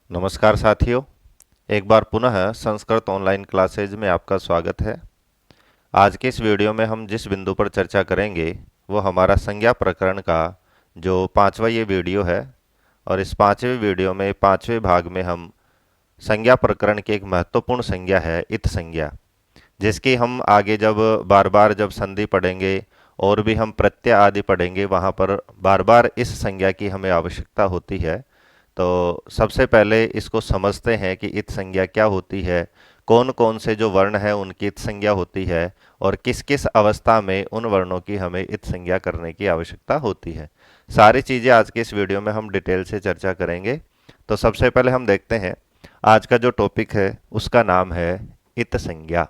नमस्कार साथियों, एक बार पुनः संस्कृत ऑनलाइन क्लासेज में आपका स्वागत है। आज के इस वीडियो में हम जिस बिंदु पर चर्चा करेंगे वो हमारा संज्ञा प्रकरण का जो पांचवा ये वीडियो है। और इस पांचवें वीडियो में पांचवें भाग में हम संज्ञा प्रकरण की एक महत्वपूर्ण संज्ञा है इत संज्ञा, जिसकी हम आगे जब बार बार जब संधि पढ़ेंगे और भी हम प्रत्यय आदि पढ़ेंगे वहाँ पर बार बार इस संज्ञा की हमें आवश्यकता होती है। तो सबसे पहले इसको समझते हैं कि इत संज्ञा क्या होती है, कौन कौन से जो वर्ण हैं उनकी इत संज्ञा होती है और किस किस अवस्था में उन वर्णों की हमें इत संज्ञा करने की आवश्यकता होती है। सारी चीज़ें आज के इस वीडियो में हम डिटेल से चर्चा करेंगे। तो सबसे पहले हम देखते हैं आज का जो टॉपिक है उसका नाम है इत संज्ञा।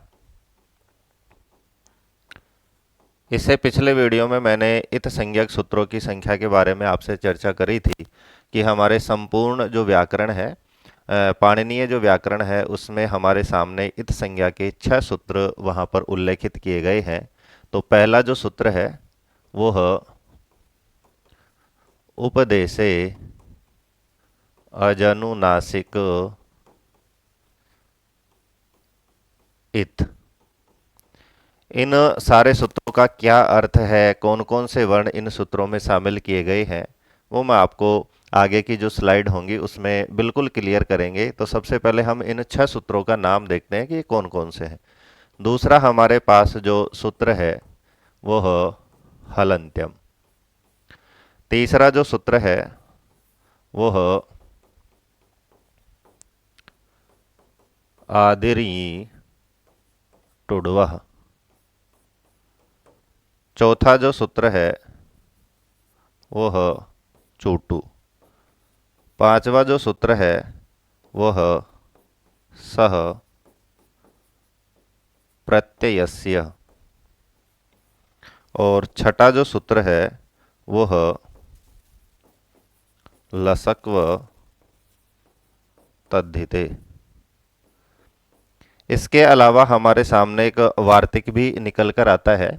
इससे पिछले वीडियो में मैंने इत संज्ञक सूत्रों की संख्या के बारे में आपसे चर्चा करी थी कि हमारे संपूर्ण जो व्याकरण है, पाणिनीय जो व्याकरण है, उसमें हमारे सामने इत संज्ञा के 6 सूत्र वहाँ पर उल्लेखित किए गए हैं। तो पहला जो सूत्र है वो है उपदेशे अजनुनासिक इत। इन सारे सूत्रों का क्या अर्थ है, कौन कौन से वर्ण इन सूत्रों में शामिल किए गए हैं, वो मैं आपको आगे की जो स्लाइड होंगी उसमें बिल्कुल क्लियर करेंगे। तो सबसे पहले हम इन 6 सूत्रों का नाम देखते हैं कि ये कौन कौन से हैं। दूसरा हमारे पास जो सूत्र है वो है हलंत्यम। तीसरा जो सूत्र है वो है आदिरी टुडवह। चौथा जो सूत्र है वो है चूटू। पांचवा जो सूत्र है वो है सह प्रत्ययस्य। और छठा जो सूत्र है वो है लसक्व तद्धिते। इसके अलावा हमारे सामने एक वार्तिक भी निकल कर आता है,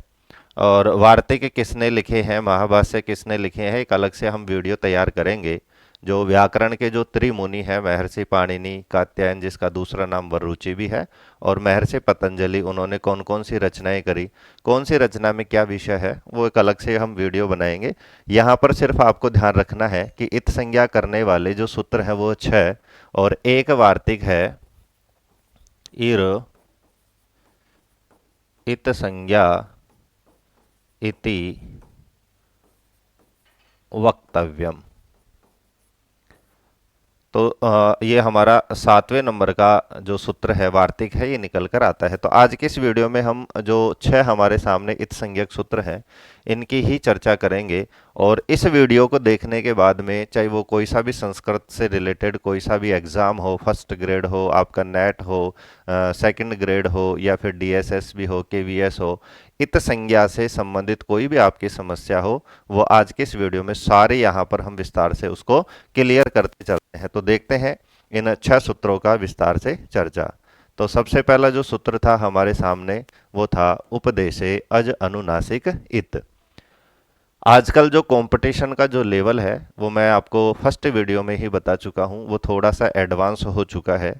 और वार्तिक किसने लिखे हैं, महाभाष्य किसने लिखे हैं, एक अलग से हम वीडियो तैयार करेंगे। जो व्याकरण के जो त्रिमुनि हैं, महर्षि पाणिनि, कात्यायन जिसका दूसरा नाम वरुचि भी है, और महर्षि पतंजलि, उन्होंने कौन कौन सी रचनाएं करी, कौन सी रचना में क्या विषय है, वो एक अलग से हम वीडियो बनाएंगे। यहाँ पर सिर्फ आपको ध्यान रखना है कि इत संज्ञा करने वाले जो सूत्र हैं वो 6, और एक वार्तिक है इर इत संज्ञा इति वक्तव्यम। तो ये हमारा 7वें नंबर का जो सूत्र है, वार्तिक है, ये निकल कर आता है। तो आज के इस वीडियो में हम जो 6 हमारे सामने इत संज्ञक सूत्र हैं इनकी ही चर्चा करेंगे। और इस वीडियो को देखने के बाद में चाहे वो कोई सा भी संस्कृत से रिलेटेड कोई सा भी एग्ज़ाम हो, फर्स्ट ग्रेड हो, आपका नेट हो, सेकंड ग्रेड हो, या फिर डीएसएस भी हो, केवीएस हो, इत संज्ञा से संबंधित कोई भी आपकी समस्या हो, वो आज के इस वीडियो में सारे यहाँ पर हम विस्तार से उसको क्लियर करते चलते हैं। तो देखते हैं इन 6 सूत्रों का विस्तार से चर्चा। तो सबसे पहला जो सूत्र था हमारे सामने वो था उपदेशे अज अनुनासिक इत। आजकल जो कंपटीशन का जो लेवल है वो मैं आपको फर्स्ट वीडियो में ही बता चुका हूँ, वो थोड़ा सा एडवांस हो चुका है।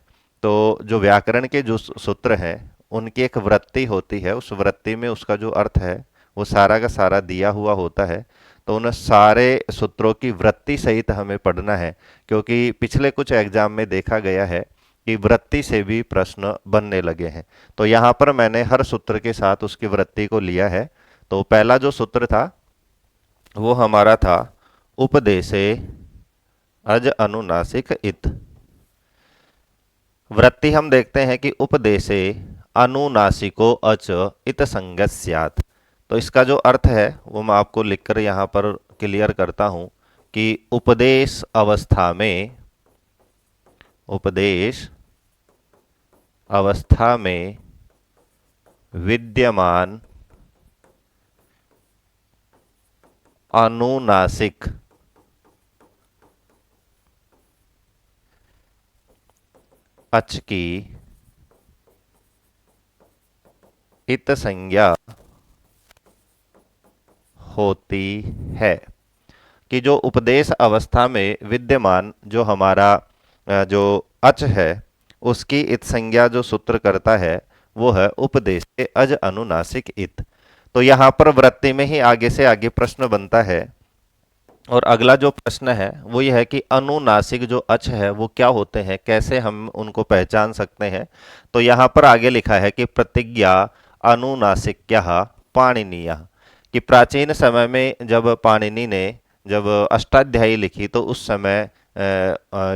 तो जो व्याकरण के जो सूत्र हैं उनकी एक वृत्ति होती है, उस वृत्ति में उसका जो अर्थ है वो सारा का सारा दिया हुआ होता है। तो उन सारे सूत्रों की वृत्ति सहित हमें पढ़ना है, क्योंकि पिछले कुछ एग्जाम में देखा गया है कि वृत्ति से भी प्रश्न बनने लगे हैं। तो यहाँ पर मैंने हर सूत्र के साथ उसकी वृत्ति को लिया है। तो पहला जो सूत्र था वो हमारा था उपदेशे अज अनुनासिक इत। वृत्ति हम देखते हैं कि उपदेशे अनुनासिको अच इत संगत स्यात्। तो इसका जो अर्थ है वो मैं आपको लिखकर यहाँ पर क्लियर करता हूँ कि उपदेश अवस्था में, उपदेश अवस्था में विद्यमान अनुनासिक अच की इत संज्ञा होती है। कि जो उपदेश अवस्था में विद्यमान जो हमारा जो अच है उसकी इत संज्ञा जो सूत्र करता है वो है उपदेशे अज अनुनासिक इत। तो यहाँ पर वृत्ति में ही आगे से आगे प्रश्न बनता है और अगला जो प्रश्न है वो यह है कि अनुनासिक जो अच है वो क्या होते हैं, कैसे हम उनको पहचान सकते हैं। तो यहाँ पर आगे लिखा है कि प्रतिज्ञा अनुनासिक्यः पाणिनीयः, कि प्राचीन समय में जब पाणिनि ने जब अष्टाध्यायी लिखी तो उस समय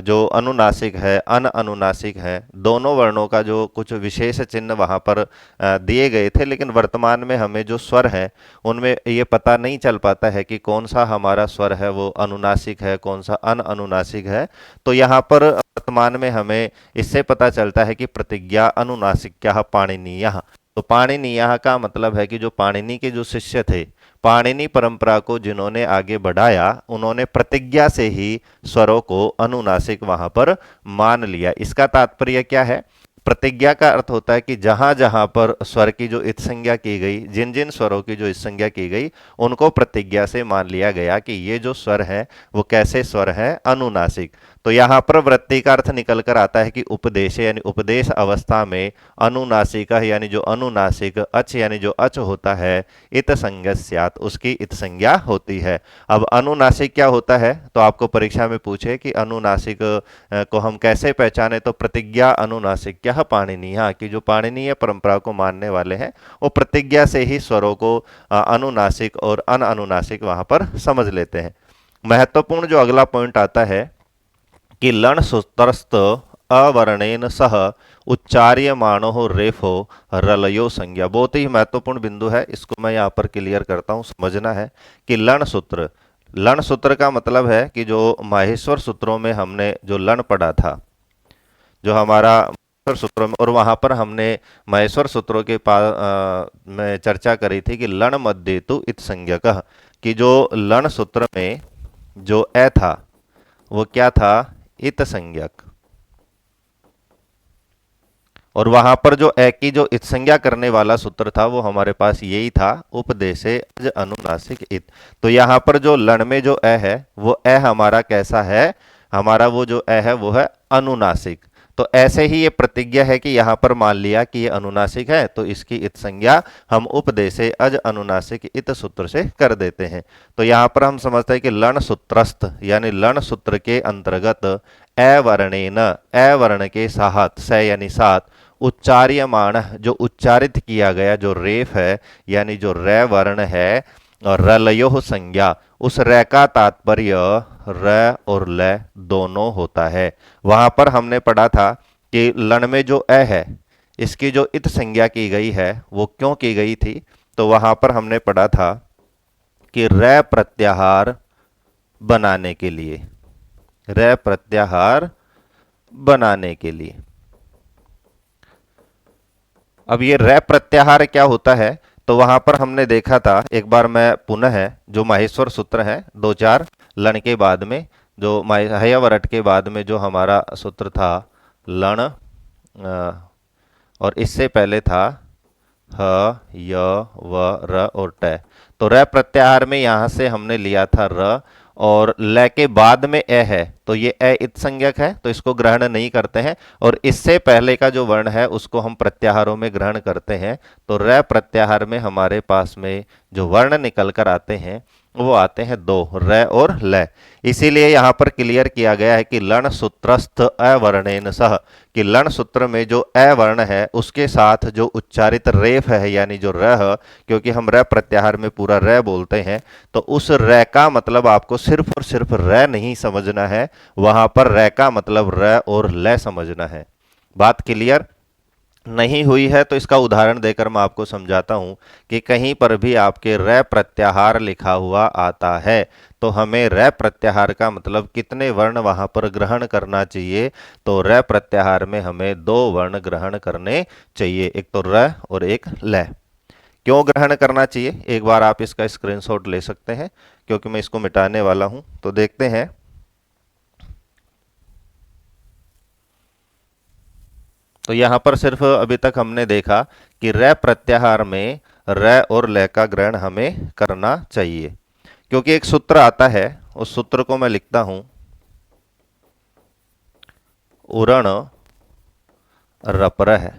जो अनुनासिक है अन अनुनासिक है दोनों वर्णों का जो कुछ विशेष चिन्ह वहाँ पर दिए गए थे, लेकिन वर्तमान में हमें जो स्वर है उनमें ये पता नहीं चल पाता है कि कौन सा हमारा स्वर है वो अनुनासिक है कौन सा अन अनुनासिक है। तो यहाँ पर वर्तमान में हमें इससे पता चलता है कि प्रतिज्ञा अनुनासिक्यः पाणिनीयः। तो पाणिनीयः का मतलब है कि जो पाणिनि के जो शिष्य थे, पाणिनि परंपरा को जिन्होंने आगे बढ़ाया, उन्होंने प्रतिज्ञा से ही स्वरों को अनुनासिक वहां पर मान लिया। इसका तात्पर्य क्या है? प्रतिज्ञा का अर्थ होता है कि जहां जहां पर स्वर की जो इत संज्ञा की गई, जिन जिन स्वरों की जो इत संज्ञा की गई, उनको प्रतिज्ञा से मान लिया गया कि ये जो स्वर है वो कैसे स्वर है? अनुनासिक। तो यहाँ पर वृत्ति का अर्थ निकल कर आता है कि उपदेश यानी उपदेश अवस्था में अनुनासिक यानी जो अनुनासिक, अच यानी जो अच होता है, इत संज्ञा स्यात् उसकी इत संज्ञा होती है। अब अनुनासिक क्या होता है? तो आपको परीक्षा में पूछे कि अनुनासिक को हम कैसे पहचाने, तो प्रतिज्ञा अनुनासिक क्या पाणिनीय, कि जो पाणिनीय परंपरा को मानने वाले हैं वो प्रतिज्ञा से ही स्वरों को अनुनासिक और अन अनुनासिक वहां पर समझ लेते हैं। महत्वपूर्ण जो अगला पॉइंट आता है कि लण सूत्रस्थ अवर्णेन सह उच्चार्यमाणो रेफो रलयो संज्ञा। बहुत ही महत्वपूर्ण बिंदु है, इसको मैं यहाँ पर क्लियर करता हूँ, समझना है कि लण सूत्र, लण सूत्र का मतलब है कि जो माहेश्वर सूत्रों में हमने जो लण पढ़ा था, जो हमारा माहेश्वर सूत्रों में, और वहां पर हमने माहेश्वर सूत्रों के में चर्चा करी थी कि लण मध्येतु इत संज्ञकः, कि जो लण सूत्र में जो ए था वो क्या था? इत संज्ञक। और वहां पर जो ए की जो इत संज्ञा करने वाला सूत्र था वो हमारे पास यही था, उपदेशे अज अनुनासिक इत। तो यहाँ पर जो लण में जो ए है वो ए हमारा कैसा है? हमारा वो जो ए है वो है अनुनासिक। तो ऐसे ही ये प्रतिज्ञा है कि यहाँ पर मान लिया कि ये अनुनासिक है तो इसकी इत संज्ञा हम उपदेशे अज अनुनासिक इत सूत्र से कर देते हैं। तो यहाँ पर हम समझते हैं कि लण सूत्रस्थ यानी लण सूत्र के अंतर्गत ए वर्णेन, ए वर्ण के साथ, स यानी साथ, उच्चार्यमाण जो उच्चारित किया गया जो रेफ है यानी जो रे वर्ण है, और रलयो संज्ञा, उस रे का तात्पर्य र और ल दोनों होता है। वहां पर हमने पढ़ा था कि लण में जो ए है इसकी जो इत संज्ञा की गई है वो क्यों की गई थी? तो वहां पर हमने पढ़ा था कि र प्रत्याहार बनाने के लिए, र प्रत्याहार बनाने के लिए। अब ये रे प्रत्याहार क्या होता है? तो वहां पर हमने देखा था, एक बार मैं पुनः जो माहेश्वर सूत्र है, दो चार लण के बाद में जो हयवरट के बाद में जो हमारा सूत्र था लण, और इससे पहले था ह य व र और ट। तो र प्रत्याहार में यहां से हमने लिया था र, और ल के बाद में ए है तो ये ए इत संज्ञक है तो इसको ग्रहण नहीं करते हैं, और इससे पहले का जो वर्ण है उसको हम प्रत्याहारों में ग्रहण करते हैं। तो र प्रत्याहार में हमारे पास में जो वर्ण निकल कर आते हैं वो आते हैं दो, र और ल। इसीलिए यहां पर क्लियर किया गया है कि लण सूत्रस्थ अवर्णेन सह, कि लण सूत्र में जो अ वर्ण है उसके साथ जो उच्चारित रेफ है यानी जो र, क्योंकि हम र प्रत्याहार में पूरा र बोलते हैं, तो उस र का मतलब आपको सिर्फ और सिर्फ र नहीं समझना है, वहां पर र का मतलब र और ल समझना है। बात क्लियर नहीं हुई है तो इसका उदाहरण देकर मैं आपको समझाता हूं कि कहीं पर भी आपके र प्रत्याहार लिखा हुआ आता है तो हमें र प्रत्याहार का मतलब कितने वर्ण वहां पर ग्रहण करना चाहिए? तो र प्रत्याहार में हमें दो वर्ण ग्रहण करने चाहिए, एक तो र और एक ल। क्यों ग्रहण करना चाहिए? एक बार आप इसका स्क्रीनशॉट ले सकते हैं क्योंकि मैं इसको मिटाने वाला हूं। तो देखते हैं, तो यहां पर सिर्फ अभी तक हमने देखा कि र प्रत्याहार में र और ल का ग्रहण हमें करना चाहिए, क्योंकि एक सूत्र आता है, उस सूत्र को मैं लिखता हूं उरण रपरह।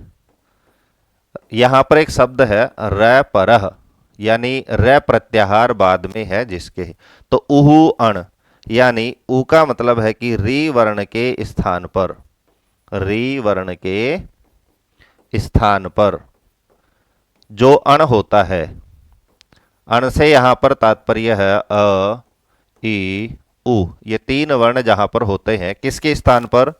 यहां पर एक शब्द है र परह, यानी र प्रत्याहार बाद में है जिसके, तो उहु अण, यानी ऊ का मतलब है कि री वर्ण के स्थान पर, री वर्ण के स्थान पर जो अण होता है, अण से यहां पर तात्पर्य है अ, ई, उ, ये तीन वर्ण जहां पर होते हैं किसके स्थान पर,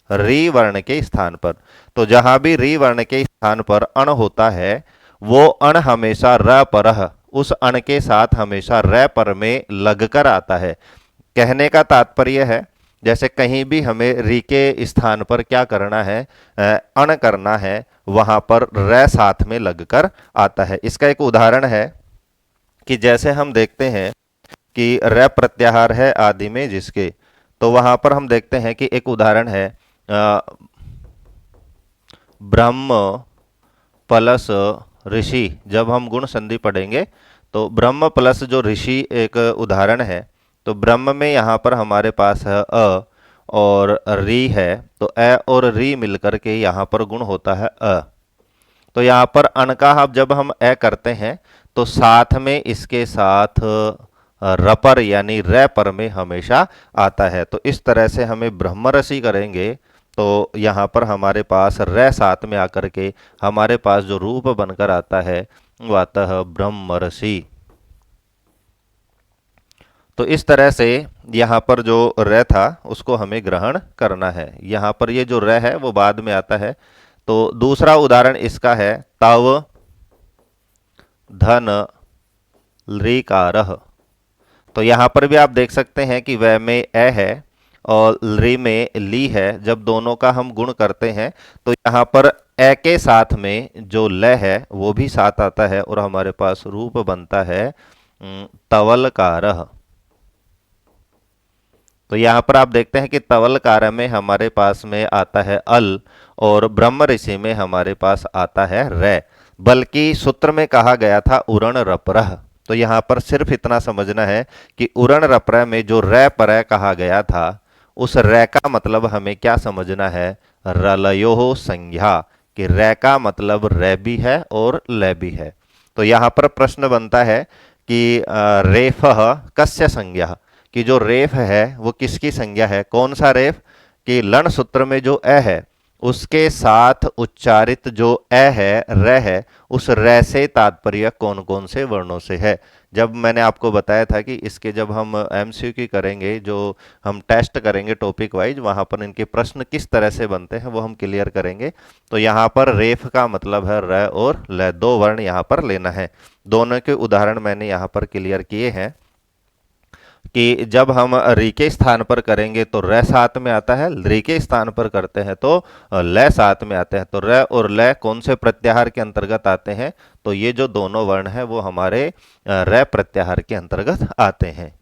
री वर्ण के स्थान पर। तो जहां भी री वर्ण के स्थान पर अण होता है वो अण हमेशा र परह, उस अण के साथ हमेशा र पर में लगकर आता है। कहने का तात्पर्य है जैसे कहीं भी हमें री के स्थान पर क्या करना है, अण करना है, वहां पर र साथ में लगकर आता है। इसका एक उदाहरण है कि जैसे हम देखते हैं कि र प्रत्याहार है आदि में जिसके, तो वहां पर हम देखते हैं कि एक उदाहरण है ब्रह्म प्लस ऋषि। जब हम गुण संधि पढ़ेंगे तो ब्रह्म प्लस जो ऋषि एक उदाहरण है, तो ब्रह्म में यहाँ पर हमारे पास है अ और री है, तो अ और री मिलकर के यहाँ पर गुण होता है अ। तो यहाँ पर अण का जब हम अ करते हैं तो साथ में इसके साथ रपर यानी रै पर में हमेशा आता है। तो इस तरह से हमें ब्रह्मरसी करेंगे तो यहाँ पर हमारे पास रै साथ में आकर के हमारे पास जो रूप बनकर आता है वो आता है ब्रह्मरसी। तो इस तरह से यहाँ पर जो रै था उसको हमें ग्रहण करना है। यहाँ पर ये जो रै है वो बाद में आता है। तो दूसरा उदाहरण इसका है तव धन ऋकारः। तो यहाँ पर भी आप देख सकते हैं कि वह में ए है और री में ली है। जब दोनों का हम गुण करते हैं तो यहाँ पर ए के साथ में जो ल है वो भी साथ आता है और हमारे पास रूप बनता है तवलकारः। तो यहाँ पर आप देखते हैं कि तवलकार में हमारे पास में आता है अल और ब्रह्म ऋषि में हमारे पास आता है रै, बल्कि सूत्र में कहा गया था उरण रपरह। तो यहाँ पर सिर्फ इतना समझना है कि उरण रपरह में जो रै परह कहा गया था उस रै का मतलब हमें क्या समझना है, रलयो संज्ञा, कि रै का मतलब रै भी है और लै भी है। तो यहाँ पर प्रश्न बनता है कि रेफः कस्य संज्ञा, कि जो रेफ है वो किसकी संज्ञा है, कौन सा रेफ, कि लण सूत्र में जो अ है उसके साथ उच्चारित जो अ है र है, उस र से तात्पर्य कौन कौन से वर्णों से है। जब मैंने आपको बताया था कि इसके जब हम एमसीक्यू करेंगे, जो हम टेस्ट करेंगे टॉपिक वाइज, वहां पर इनके प्रश्न किस तरह से बनते हैं वो हम क्लियर करेंगे। तो यहाँ पर रेफ का मतलब है र और ल, दो वर्ण यहाँ पर लेना है। दोनों के उदाहरण मैंने यहाँ पर क्लियर किए हैं कि जब हम री के स्थान पर करेंगे तो र साथ में आता है, री के स्थान पर करते हैं तो ल साथ में आते हैं। तो र और ल कौन से प्रत्याहार के अंतर्गत आते हैं, तो ये जो दोनों वर्ण हैं वो हमारे र प्रत्याहार के अंतर्गत आते हैं।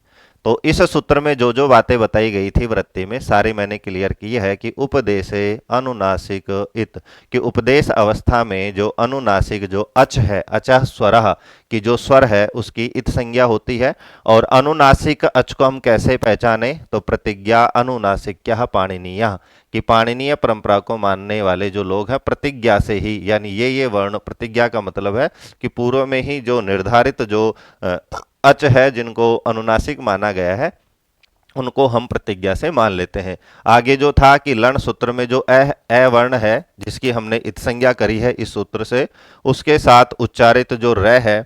तो इस सूत्र में जो जो बातें बताई गई थी वृत्ति में सारी मैंने क्लियर की है कि उपदेशे अनुनासिक इत, कि उपदेश अवस्था में जो अनुनासिक जो अच है, अचः स्वरः, कि जो स्वर है उसकी इत संज्ञा होती है। और अनुनासिक अच को हम कैसे पहचाने, तो प्रतिज्ञा अनुनासिक्यः पाणिनीयः, कि पाणिनीय परंपरा को मानने वाले जो लोग हैं प्रतिज्ञा से ही, यानी ये वर्ण, प्रतिज्ञा का मतलब है कि पूर्व में ही जो निर्धारित जो अच है जिनको अनुनासिक माना गया है उनको हम प्रतिज्ञा से मान लेते हैं। आगे जो था कि लण सूत्र में जो अ वर्ण है जिसकी हमने इत संज्ञा करी है इस सूत्र से, उसके साथ उच्चारित जो र है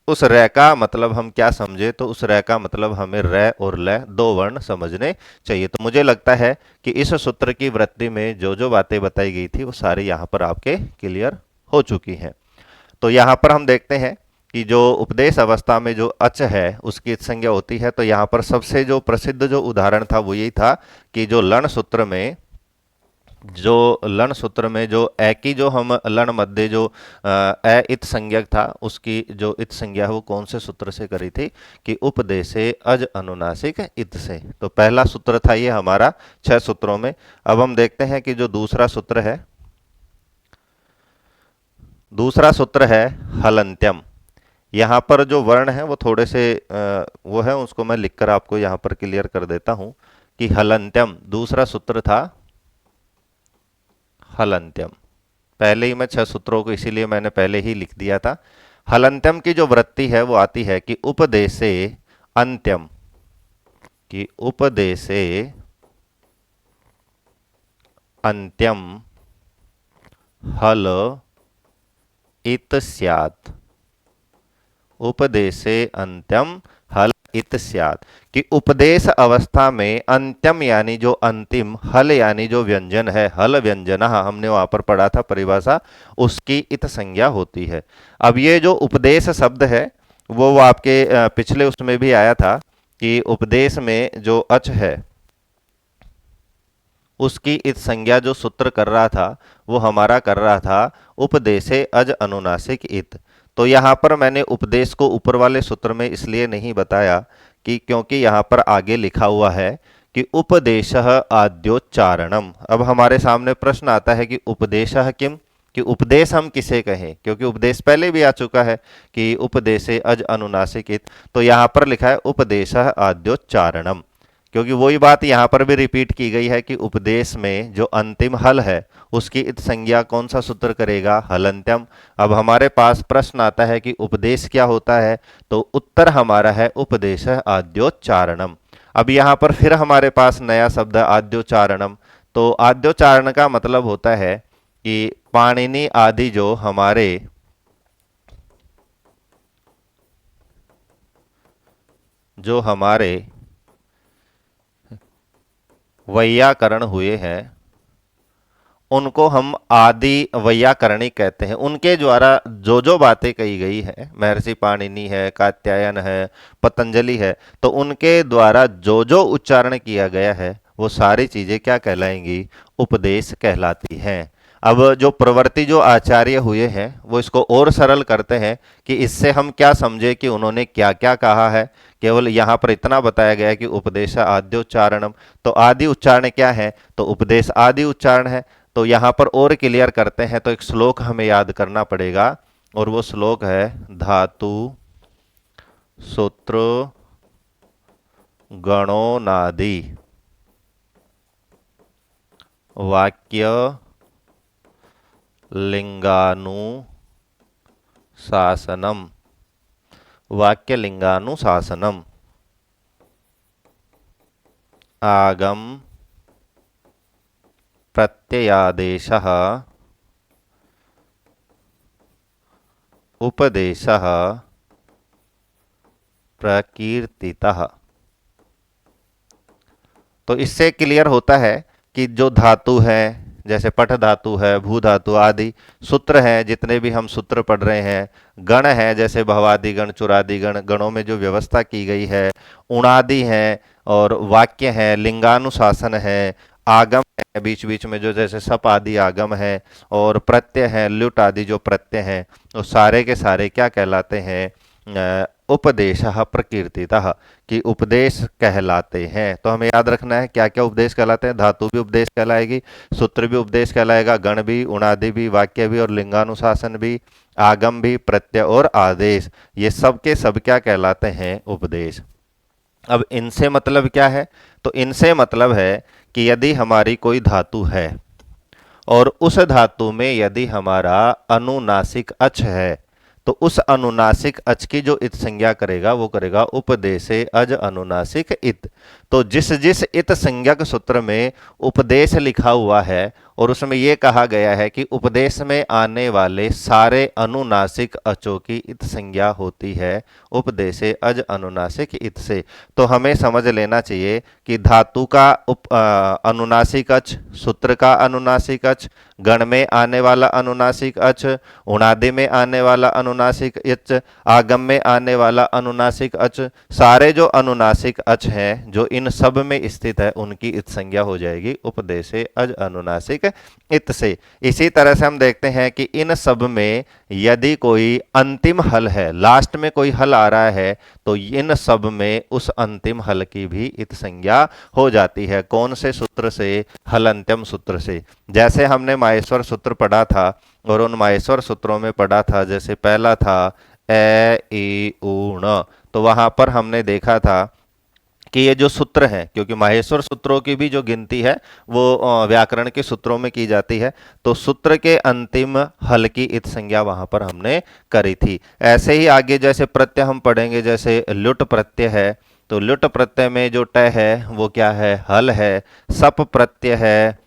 उस र का मतलब हम क्या समझे, तो उस र का मतलब हमें र और ल दो वर्ण समझने चाहिए। तो मुझे लगता है कि इस सूत्र की वृत्ति में जो जो बातें बताई गई थी वो सारी यहाँ पर आपके क्लियर हो चुकी हैं। तो यहाँ पर हम देखते हैं कि जो उपदेश अवस्था में जो अच है उसकी संज्ञा होती है। तो यहाँ पर सबसे जो प्रसिद्ध जो उदाहरण था वो यही था कि जो लण सूत्र में जो ए की जो हम लण मध्य जो ए इत संज्ञक था उसकी जो इत संज्ञा है वो कौन से सूत्र से करी थी, कि उपदेशे अज अनुनासिक इत से। तो पहला सूत्र था ये हमारा 6 सूत्रों में। अब हम देखते हैं कि जो दूसरा सूत्र है, दूसरा सूत्र है हलंत्यम। यहाँ पर जो वर्ण है वो थोड़े से वो है, उसको मैं लिखकर आपको यहाँ पर क्लियर कर देता हूँ कि हलंत्यम दूसरा सूत्र था हलन्त्यम। पहले ही मैं 6 सूत्रों को इसीलिए मैंने पहले ही लिख दिया था। हलन्त्यम की जो वृत्ति है वो आती है कि उपदेशे अंत्यम, कि उपदेशे अंत्यम हल इत स्यात्। उपदेशे अंत्यम हल इत स्यात्, कि उपदेश अवस्था में अंत्यम यानी जो अंतिम, हल यानी जो व्यंजन है, हल व्यंजन हमने वहां पर पढ़ा था परिभाषा, उसकी इत संज्ञा होती है। अब ये जो उपदेश शब्द है वो आपके पिछले उसमें भी आया था कि उपदेश में जो अच है उसकी इत संज्ञा जो सूत्र कर रहा था वो हमारा कर रहा था उपदेशे अज अनुनासिक इत। तो यहाँ पर मैंने उपदेश को ऊपर वाले सूत्र में इसलिए नहीं बताया कि क्योंकि यहाँ पर आगे लिखा हुआ है कि उपदेशः आद्योच्चारणम। अब हमारे सामने प्रश्न आता है कि उपदेशः किम, कि उपदेश हम किसे कहें, क्योंकि उपदेश पहले भी आ चुका है कि उपदेशे अज अनुनासिक इत। तो यहाँ पर लिखा है उपदेशः आद्योच्चारणम, क्योंकि वही बात यहां पर भी रिपीट की गई है कि उपदेश में जो अंतिम हल है उसकी इत संज्ञा कौन सा सूत्र करेगा, हलंत्यम। अब हमारे पास प्रश्न आता है कि उपदेश क्या होता है, तो उत्तर हमारा है उपदेश आद्योच्चारणम। अब यहां पर फिर हमारे पास नया शब्द आद्योच्चारणम। तो आद्योच्चारण का मतलब होता है कि पाणिनि आदि जो हमारे वैयाकरण हुए हैं उनको हम आदि वैयाकरणी कहते हैं। उनके द्वारा जो जो बातें कही गई है, महर्षि पाणिनि है, कात्यायन है, पतंजलि है, तो उनके द्वारा जो जो उच्चारण किया गया है वो सारी चीजें क्या कहलाएंगी, उपदेश कहलाती हैं। अब जो प्रवृत्ति जो आचार्य हुए हैं वो इसको और सरल करते हैं कि इससे हम क्या समझे कि उन्होंने क्या क्या कहा है। केवल यहाँ पर इतना बताया गया है कि उपदेश आद्य उच्चारणम, तो आदि उच्चारण क्या है, तो उपदेश आदि उच्चारण है। तो यहाँ पर और क्लियर करते हैं तो एक श्लोक हमें याद करना पड़ेगा, और वो श्लोक है धातु सूत्र गणोनादि वाक्य लिंगानुशासनम, वाक्य लिंगानुशासनम आगम प्रत्ययादेशः उपदेशः प्रकीर्तितः। तो इससे क्लियर होता है कि जो धातु है, जैसे पठ धातु है, भू धातु आदि, सूत्र हैं जितने भी हम सूत्र पढ़ रहे हैं, गण है जैसे भवादि गण, चुरादि गण, गणों में जो व्यवस्था की गई है, उणादि हैं, और वाक्य हैं, लिंगानुशासन है, आगम है बीच बीच में जो जैसे सप आदि आगम है, और प्रत्यय है, ल्युट आदि जो प्रत्यय हैं, तो सारे के सारे क्या कहलाते हैं, उपदेशः प्रकीर्तितः, कि उपदेश कहलाते हैं। तो हमें याद रखना है क्या क्या उपदेश कहलाते हैं। धातु भी उपदेश कहलाएगी, सूत्र भी उपदेश कहलाएगा, गण भी, उणादि भी, वाक्य भी और लिंगानुशासन भी, आगम भी, प्रत्यय और आदेश, ये सब के सब क्या कहलाते हैं, उपदेश। अब इनसे मतलब क्या है, तो इनसे मतलब है कि यदि हमारी कोई धातु है और उस धातु में यदि हमारा अनुनासिक अच है, तो उस अनुनासिक अच की जो इत संज्ञा करेगा वो करेगा उपदेशे अज अनुनासिक इत। तो जिस जिस इत संज्ञक सूत्र में उपदेश लिखा हुआ है और उसमें यह कहा गया है कि उपदेश में आने वाले सारे अनुनासिक अचों की इत संज्ञा होती है उपदेशे अज अनुनासिक इत से, तो हमें समझ लेना चाहिए कि धातु का अनुनासिक अच, सूत्र का अनुनासिक अच, गण में आने वाला अनुनासिक अच, उणादि में आने वाला अनुनासिक अच, आगम में आने वाला अनुनासिक अच, सारे जो अनुनासिक अच हैं जो इन सब में स्थित है उनकी इत संज्ञा हो जाएगी उपदेशे अज अनुनासिक इत से। इसी तरह से हम देखते हैं कि इन सब में यदि कोई अंतिम हल है, लास्ट में कोई हल आ रहा है, तो इन सब में उस अंतिम हल की भी इत संज्ञा हो जाती है। कौन से सूत्र से, हलंत्यम सूत्र से। जैसे हमने माहेश्वर सूत्र पढ़ा था, और उन माहेश्वर सूत्रों में पढ़ा था, जैसे पहला था ए ई ऊ ण, तो वहां पर हमने देखा था कि ये जो सूत्र हैं, क्योंकि माहेश्वर सूत्रों की भी जो गिनती है वो व्याकरण के सूत्रों में की जाती है, तो सूत्र के अंतिम हल की इत संज्ञा वहां पर हमने करी थी। ऐसे ही आगे जैसे प्रत्यय हम पढ़ेंगे, जैसे लुट प्रत्यय है, तो लुट प्रत्यय में जो ट है वो क्या है, हल है। सप प्रत्यय है,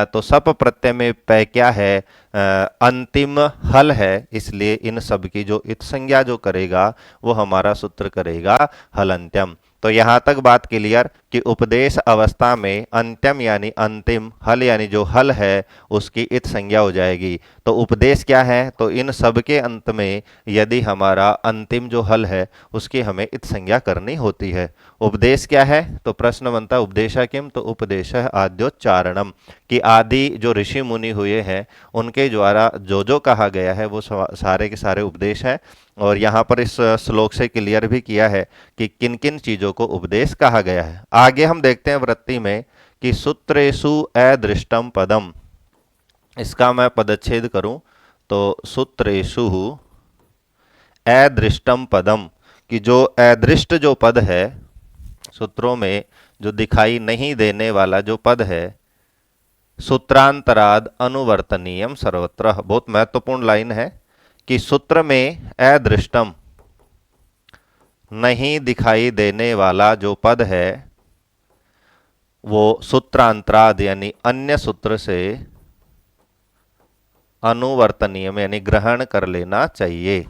तो सप प्रत्यय में पै क्या है, अंतिम हल है, इसलिए इन सब की जो इत संज्ञा जो करेगा वो हमारा सूत्र करेगा हलंत्यम। तो यहां तक बात क्लियर कि उपदेश अवस्था में अंत्यम यानी अंतिम, हल यानी जो हल है उसकी इत संज्ञा हो जाएगी। तो उपदेश क्या है, तो इन सब के अंत में यदि हमारा अंतिम जो हल है उसकी हमें इत संज्ञा करनी होती है। उपदेश क्या है, तो प्रश्न बनता है उपदेशा किम, तो उपदेश आद्योच्चारणम, कि आदि जो ऋषि मुनि हुए हैं उनके द्वारा जो जो कहा गया है वो सारे के सारे उपदेश हैं। और यहाँ पर इस श्लोक से क्लियर भी किया है कि किन किन चीजों को उपदेश कहा गया है। आगे हम देखते हैं वृत्ति में कि सूत्रेषु अदृष्टम पदम, इसका मैं पदच्छेद करूं तो सूत्रेषु अदृष्टम पदम, कि जो अदृष्ट जो पद है, सूत्रों में जो दिखाई नहीं देने वाला जो पद है, सूत्रांतराद अनुवर्तनीयम सर्वत्र। बहुत महत्वपूर्ण लाइन है कि सूत्र में अदृष्टम नहीं दिखाई देने वाला जो पद है वो सूत्रांतराद यानी अन्य सूत्र से अनुवर्तनीय यानी ग्रहण कर लेना चाहिए,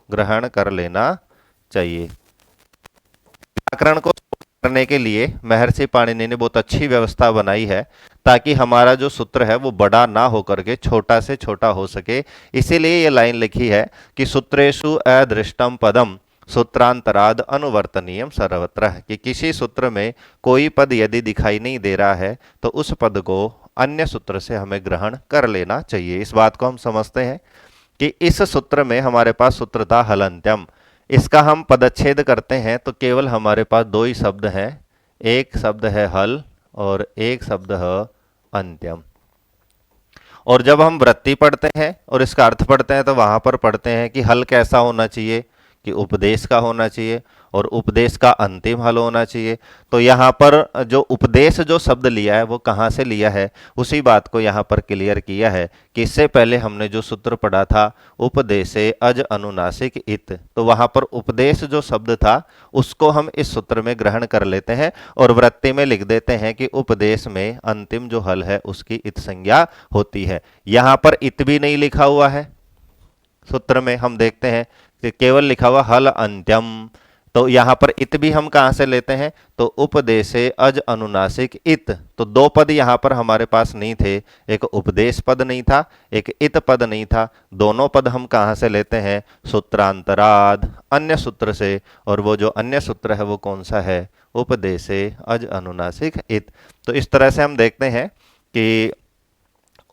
ग्रहण कर लेना चाहिए। व्याकरण को करने के लिए महर्षि पाणिनि ने बहुत अच्छी व्यवस्था बनाई है ताकि हमारा जो सूत्र है वो बड़ा ना होकर के छोटा से छोटा हो सके। इसीलिए ये लाइन लिखी है कि सूत्रेषु अदृष्टम पदम सूत्रांतराद अनुवर्तनीयम सर्वत्र, कि किसी सूत्र में कोई पद यदि दिखाई नहीं दे रहा है तो उस पद को अन्य सूत्र से हमें ग्रहण कर लेना चाहिए। इस बात को हम समझते हैं कि इस सूत्र में हमारे पास सूत्र था हलंत्यम, इसका हम पदच्छेद करते हैं तो केवल हमारे पास दो ही शब्द हैं, एक शब्द है हल और एक शब्द है अंत्यम। और जब हम वृत्ति पढ़ते हैं और इसका अर्थ पढ़ते हैं तो वहां पर पढ़ते हैं कि हल कैसा होना चाहिए, कि उपदेश का होना चाहिए और उपदेश का अंतिम हल होना चाहिए। तो यहाँ पर जो उपदेश जो शब्द लिया है वो कहाँ से लिया है, उसी बात को यहाँ पर क्लियर किया है कि इससे पहले हमने जो सूत्र पढ़ा था उपदेशे अज अनुनासिक इत, तो वहाँ पर उपदेश जो शब्द था उसको हम इस सूत्र में ग्रहण कर लेते हैं और वृत्ति में लिख देते हैं कि उपदेश में अंतिम जो हल है उसकी इत संज्ञा होती है। यहाँ पर इत भी नहीं लिखा हुआ है सूत्र में, हम देखते हैं कि केवल लिखा हुआ हल अंत्यम। तो यहां पर इत भी हम कहां से लेते हैं, तो उपदेशे अज अनुनासिक इत, तो दो पद यहां पर हमारे पास नहीं थे, एक उपदेश पद नहीं था एक इत पद नहीं था, दोनों पद हम कहां से लेते हैं, सूत्रांतराद अन्य सूत्र से। और वो जो अन्य सूत्र है वो कौन सा है, उपदेशे अज अनुनासिक इत। तो इस तरह से हम देखते हैं कि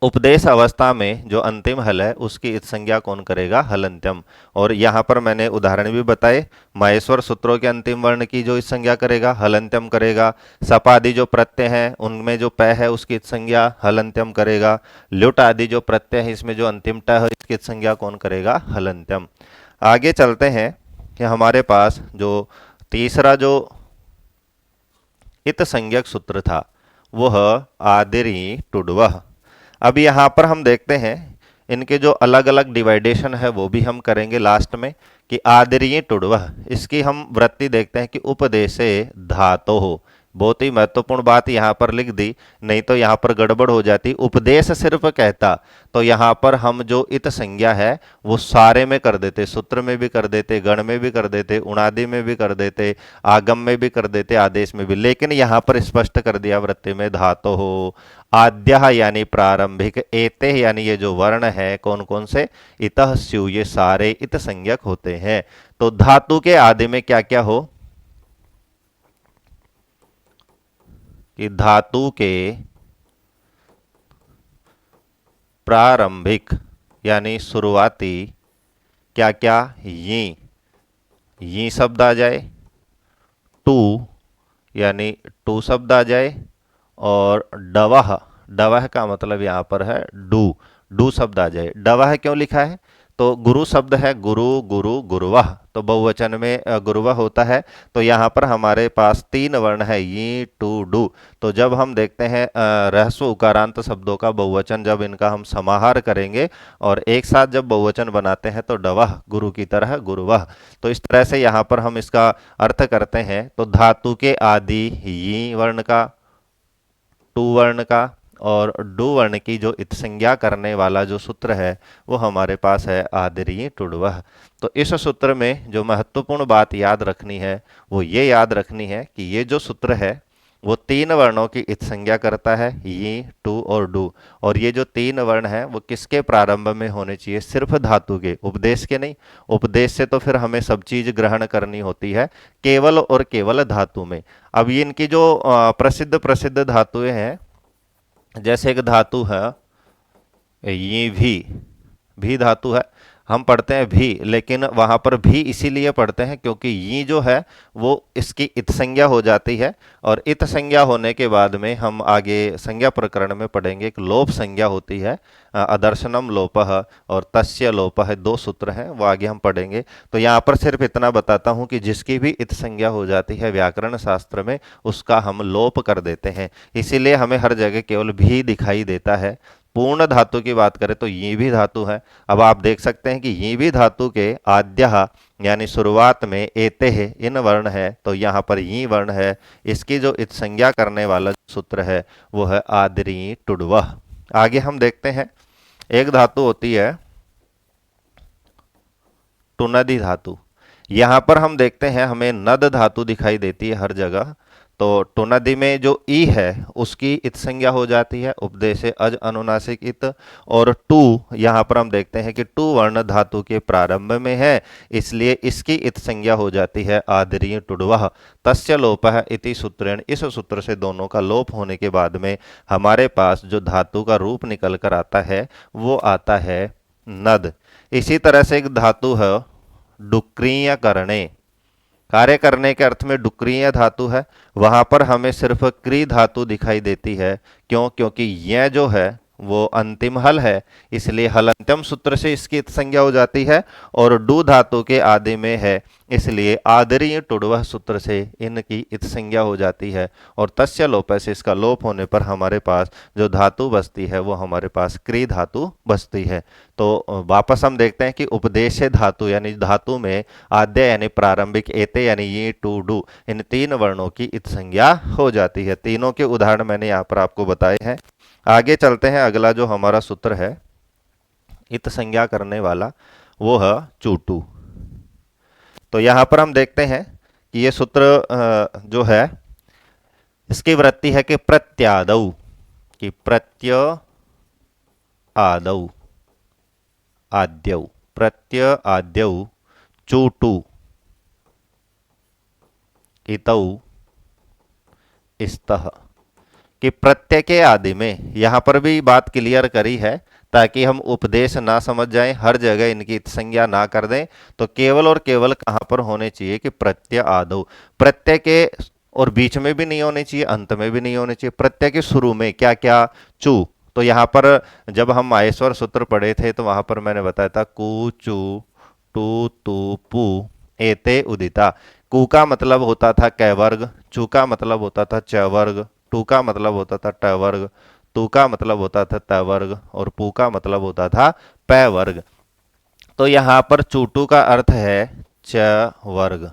उपदेश अवस्था में जो अंतिम हल है उसकी इत संज्ञा कौन करेगा, हलंत्यम। और यहाँ पर मैंने उदाहरण भी बताए, माहेश्वर सूत्रों के अंतिम वर्ण की जो इत संज्ञा करेगा हलंत्यम करेगा, सप आदि जो प्रत्यय हैं उनमें जो पै है उसकी इत संज्ञा हलंत्यम करेगा, लुट आदि जो प्रत्यय है इसमें जो अंतिम ट है इसकी इत संज्ञा कौन करेगा, हलंत्यम। आगे चलते हैं कि हमारे पास जो तीसरा जो इत संज्ञक सूत्र था वह आदिरी टुडवह। अब यहाँ पर हम देखते हैं इनके जो अलग अलग डिवाइडेशन है वो भी हम करेंगे लास्ट में, कि आदरीय टुडवह, इसकी हम वृत्ति देखते हैं कि उपदेशे धातो हो। बहुत ही महत्वपूर्ण बात यहाँ पर लिख दी, नहीं तो यहाँ पर गड़बड़ हो जाती। उपदेश सिर्फ कहता तो यहाँ पर हम जो इत संज्ञा है वो सारे में कर देते, सूत्र में भी कर देते, गण में भी कर देते, उणादि में भी कर देते, आगम में भी कर देते, आदेश में भी, लेकिन यहाँ पर स्पष्ट कर दिया वृत्ति में धातो हो। आद्य यानी प्रारंभिक, एते यानी ये जो वर्ण है कौन कौन से, इतः स्यु, ये सारे इत संज्ञक होते हैं। तो धातु के आदि में क्या क्या हो, कि धातु के प्रारंभिक यानी शुरुआती क्या क्या, ये शब्द आ जाए, टू यानी टू शब्द आ जाए, और डवह, डवह का मतलब यहां पर है डू, डू शब्द आ जाए। डवह क्यों लिखा है, तो गुरु शब्द है गुरु गुरु गुरुवः, तो बहुवचन में गुरुवः होता है। तो यहाँ पर हमारे पास तीन वर्ण है ये टू डू। तो जब हम देखते हैं ह्रस्व उकारांत शब्दों का बहुवचन, जब इनका हम समाहार करेंगे और एक साथ जब बहुवचन बनाते हैं तो डवः, गुरु की तरह गुरुवः। तो इस तरह से यहाँ पर हम इसका अर्थ करते हैं। तो धातु के आदि ये वर्ण का, टू वर्ण का और डू वर्ण की जो इत संज्ञा करने वाला जो सूत्र है वो हमारे पास है आदरीय टुडवः। तो इस सूत्र में जो महत्वपूर्ण बात याद रखनी है वो ये याद रखनी है कि ये जो सूत्र है वो तीन वर्णों की इत संज्ञा करता है, ये टू और डू। और ये जो तीन वर्ण हैं वो किसके प्रारंभ में होने चाहिए? सिर्फ धातु के, उपदेश के नहीं। उपदेश से तो फिर हमें सब चीज ग्रहण करनी होती है, केवल और केवल धातु में। अब ये इनकी जो प्रसिद्ध प्रसिद्ध धातुएं हैं, जैसे एक धातु है ये भी धातु है, हम पढ़ते हैं भी, लेकिन वहां पर भी इसीलिए पढ़ते हैं क्योंकि ये जो है वो इसकी इत संज्ञा हो जाती है। और इत संज्ञा होने के बाद में हम आगे संज्ञा प्रकरण में पढ़ेंगे एक लोप संज्ञा होती है, अदर्शनम लोपः और तस्य लोपः, दो सूत्र हैं वो आगे हम पढ़ेंगे। तो यहाँ पर सिर्फ इतना बताता हूँ कि जिसकी भी इत संज्ञा हो जाती है व्याकरण शास्त्र में उसका हम लोप कर देते हैं, इसीलिए हमें हर जगह केवल भी दिखाई देता है। पूर्ण धातु की बात करें तो ये भी धातु है। अब आप देख सकते हैं कि ये भी धातु के आद्यः यानी शुरुआत में एते है इन वर्ण है, तो यहाँ पर ये वर्ण है, इसकी जो इत संज्ञा करने वाला सूत्र है वो है आदरी टुडवः। आगे हम देखते हैं एक धातु होती है टुनदि धातु। यहाँ पर हम देखते हैं हमें नद धातु दिखाई देती है हर जगह। तो टुनदि में जो ई है उसकी इत संज्ञा हो जाती है उपदेश अज अनुनासिक इत। और टू, यहाँ पर हम देखते हैं कि टू वर्ण धातु के प्रारंभ में है, इसलिए इसकी इत संज्ञा हो जाती है आदरीय टुडवः। तस्य लोपः इति सूत्रेण, इस सूत्र से दोनों का लोप होने के बाद में हमारे पास जो धातु का रूप निकल कर आता है वो आता है नद। इसी तरह से एक धातु है डुक्रीय करणे, कार्य करने के अर्थ में डुक्रीय धातु है, वहां पर हमें सिर्फ क्री धातु दिखाई देती है। क्यों? क्योंकि यह जो है वो अंतिम हल है, इसलिए हलंत्यम सूत्र से इसकी इत संज्ञा हो जाती है। और डू धातु के आदि में है, इसलिए आदरीय टुडवः सूत्र से इनकी इत संज्ञा हो जाती है। और तस्य लोप से इसका लोप होने पर हमारे पास जो धातु बचती है वो हमारे पास क्री धातु बचती है। तो वापस हम देखते हैं कि उपदेश धातु यानी धातु में आद्य यानी प्रारंभिक, एते यानी ये टू डू, इन तीन वर्णों की इत संज्ञा हो जाती है। तीनों के उदाहरण मैंने यहाँ पर आपको बताए हैं। आगे चलते हैं, अगला जो हमारा सूत्र है इत संज्ञा करने वाला वो है चूटू। तो यहां पर हम देखते हैं कि ये सूत्र जो है इसकी वृत्ति है कि प्रत्यादौ, कि प्रत्य आदौ, आद्यौ, प्रत्य आद्यौ चूटू इतौ इस्तः, कि प्रत्यय के आदि में। यहां पर भी बात क्लियर करी है ताकि हम उपदेश ना समझ जाएं, हर जगह इनकी संज्ञा ना कर दें। तो केवल और केवल कहां पर होने चाहिए कि प्रत्यय आदौ, प्रत्यय के और बीच में भी नहीं होने चाहिए, अंत में भी नहीं होने चाहिए। प्रत्यय के शुरू में क्या क्या? चू। तो यहाँ पर जब हम माहेश्वर सूत्र पढ़े थे तो वहां पर मैंने बताया था कु चू टू तू पू एते उदिता। कु का मतलब होता था कै वर्ग, चू का मतलब होता था च वर्ग, टू का मतलब होता था ट वर्ग, तू का मतलब होता था त वर्ग और पू का मतलब होता था पै वर्ग। तो यहाँ पर चूटू का अर्थ है च वर्ग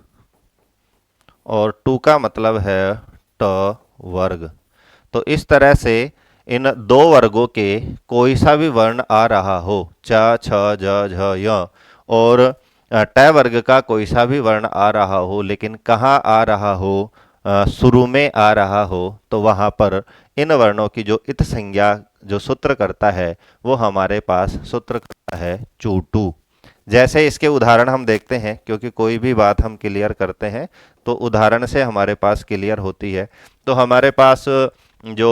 और टू का मतलब है ट वर्ग। तो इस तरह से इन दो वर्गों के कोई सा भी वर्ण आ रहा हो, च छ ज झ य, और ट वर्ग का कोई सा भी वर्ण आ रहा हो, लेकिन कहाँ आ रहा हो? शुरू में आ रहा हो, तो वहां पर इन वर्णों की जो इत संज्ञा जो सूत्र करता है वो हमारे पास सूत्र करता है चूटू। जैसे इसके उदाहरण हम देखते हैं, क्योंकि कोई भी बात हम क्लियर करते हैं तो उदाहरण से हमारे पास क्लियर होती है। तो हमारे पास जो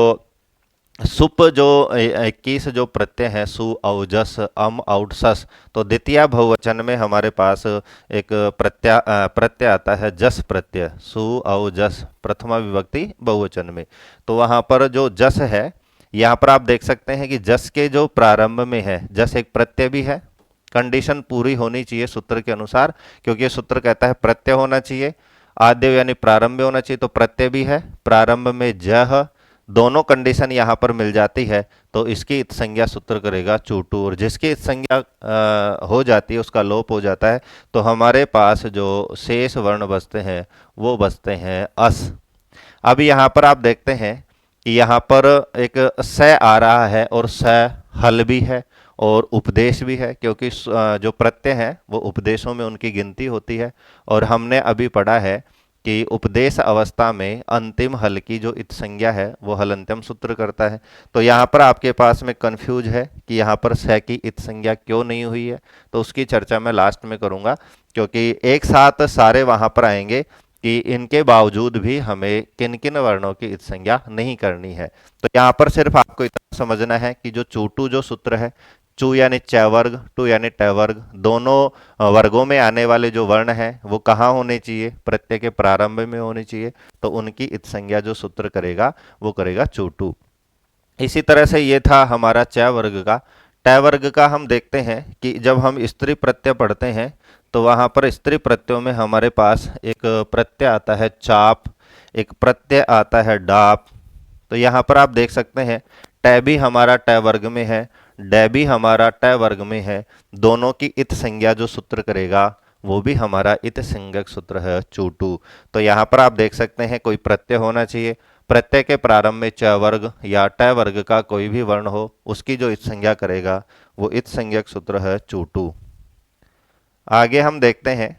सुप जो 21 जो प्रत्यय है सु औ जस अम आउट सस, तो द्वितीय बहुवचन में हमारे पास एक प्रत्यय आता है जस प्रत्यय, सु औ जस प्रथमा विभक्ति बहुवचन में। तो वहां पर जो जस है, यहाँ पर आप देख सकते हैं कि जस के जो प्रारंभ में है, जस एक प्रत्यय भी है, कंडीशन पूरी होनी चाहिए सूत्र के अनुसार, क्योंकि ये सूत्र कहता है प्रत्यय होना चाहिए, आद्य यानी प्रारंभ होना चाहिए, तो प्रत्यय भी है, प्रारंभ में जह, दोनों कंडीशन यहां पर मिल जाती है तो इसकी इत संज्ञा सूत्र करेगा चूटू, और जिसकी इत संज्ञा हो जाती है उसका लोप हो जाता है, तो हमारे पास जो शेष वर्ण बचते हैं वो बचते हैं अस। अब यहाँ पर आप देखते हैं कि यहाँ पर एक स आ रहा है और स हल भी है और उपदेश भी है, क्योंकि जो प्रत्यय है वो उपदेशों में उनकी गिनती होती है, और हमने अभी पढ़ा है कि उपदेश अवस्था में अंतिम हल की जो इत संज्ञा है वो हलंत्यम सूत्र करता है। तो यहाँ पर आपके पास में कंफ्यूज है कि यहाँ पर स की इत संज्ञा क्यों नहीं हुई है, तो उसकी चर्चा मैं लास्ट में करूँगा, क्योंकि एक साथ सारे वहाँ पर आएंगे कि इनके बावजूद भी हमें किन किन वर्णों की इत संज्ञा नहीं करनी है। तो यहाँ पर सिर्फ आपको इतना समझना है कि जो चूटू जो सूत्र है, चू यानी च वर्ग, टू यानी ट वर्ग, दोनों वर्गों में आने वाले जो वर्ण हैं वो कहाँ होने चाहिए, प्रत्यय के प्रारंभ में होने चाहिए, तो उनकी इत संज्ञा जो सूत्र करेगा वो करेगा चूटू। इसी तरह से ये था हमारा च वर्ग का। ट वर्ग का हम देखते हैं कि जब हम स्त्री प्रत्यय पढ़ते हैं तो वहाँ पर स्त्री प्रत्ययों में हमारे पास एक प्रत्यय आता है चाप, एक प्रत्यय आता है डाप। तो यहाँ पर आप देख सकते हैं ट भी हमारा ट वर्ग में है, ड भी हमारा ट वर्ग में है, दोनों की इत संज्ञा जो सूत्र करेगा वो भी हमारा इत संज्ञक सूत्र है चूटू। तो यहाँ पर आप देख सकते हैं कोई प्रत्यय होना चाहिए, प्रत्यय के प्रारंभ में च वर्ग या ट वर्ग का कोई भी वर्ण हो, उसकी जो इत संज्ञा करेगा वो इत संज्ञक सूत्र है चूटू। आगे हम देखते हैं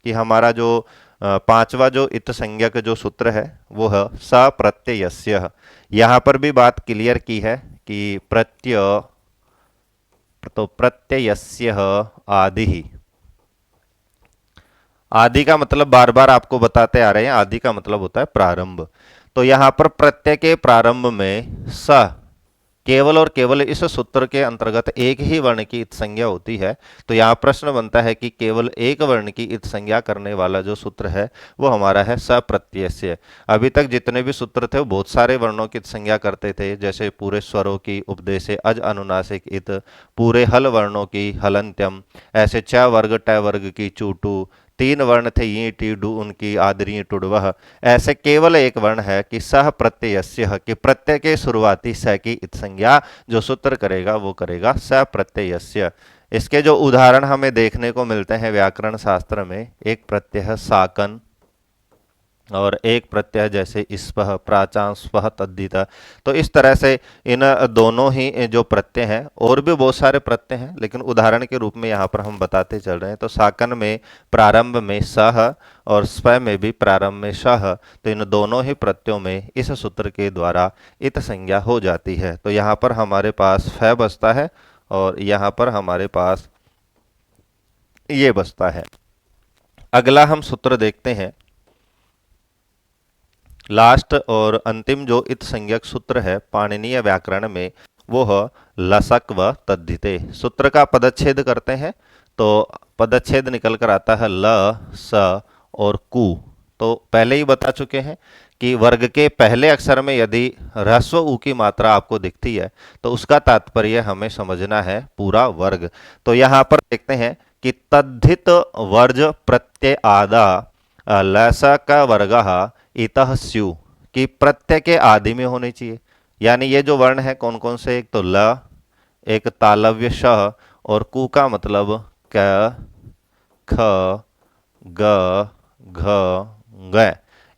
कि हमारा जो पांचवा जो इत संज्ञक जो सूत्र है वो है सप्रत्ययस्य। यहाँ पर भी बात क्लियर की है कि प्रत्यय, तो प्रत्ययस्य आदि, आदि का मतलब बार बार आपको बताते आ रहे हैं, आदि का मतलब होता है प्रारंभ। तो यहां पर प्रत्यय के प्रारंभ में स केवल और केवल इस सूत्र के अंतर्गत एक ही वर्ण की इत संज्ञा होती है। तो यहाँ प्रश्न बनता है कि केवल एक वर्ण की इत संज्ञा करने वाला जो सूत्र है वो हमारा है सप्रत्ययस्य। अभी तक जितने भी सूत्र थे वो बहुत सारे वर्णों की इत संज्ञा करते थे, जैसे पूरे स्वरों की उपदेश अज अनुनासिक इत, पूरे हल वर्णों की हलंत्यम, ऐसे च वर्ग ट वर्ग की चूटू, तीन वर्ण थे ये टी डू उनकी आदरी टुडवह। ऐसे केवल एक वर्ण है कि सह प्रत्ययस्य, कि प्रत्यय के शुरुआती स की इत संज्ञा जो सूत्र करेगा वो करेगा स प्रत्ययस्य। इसके जो उदाहरण हमें देखने को मिलते हैं व्याकरण शास्त्र में, एक प्रत्यय है साकन और एक प्रत्यय जैसे स्पह, प्राचां स्वह तद्धिता। तो इस तरह से इन दोनों ही जो प्रत्यय हैं, और भी बहुत सारे प्रत्यय हैं लेकिन उदाहरण के रूप में यहाँ पर हम बताते चल रहे हैं। तो साकन में प्रारंभ में सह और स्व में भी प्रारंभ में शह, तो इन दोनों ही प्रत्ययों में इस सूत्र के द्वारा इत संज्ञा हो जाती है। तो यहाँ पर हमारे पास फ बचता है और यहाँ पर हमारे पास ये बचता है। अगला हम सूत्र देखते हैं, लास्ट और अंतिम जो इत संज्ञक सूत्र है पाणिनीय व्याकरण में वो है लसक व तद्धिते। सूत्र का पदच्छेद करते हैं तो पदच्छेद निकल कर आता है ल स और कु। तो पहले ही बता चुके हैं कि वर्ग के पहले अक्षर में यदि ह्रस्व उ की मात्रा आपको दिखती है तो उसका तात्पर्य हमें समझना है पूरा वर्ग। तो यहाँ पर देखते हैं कि तद्धित वर्ज प्रत्यय आदा लस का वर्ग इतः स्यु, कि प्रत्यय के आदि में होने चाहिए। यानी ये जो वर्ण है कौन कौन से, एक तो ल, एक तालव्य श और कु का मतलब क ख ग घ ग।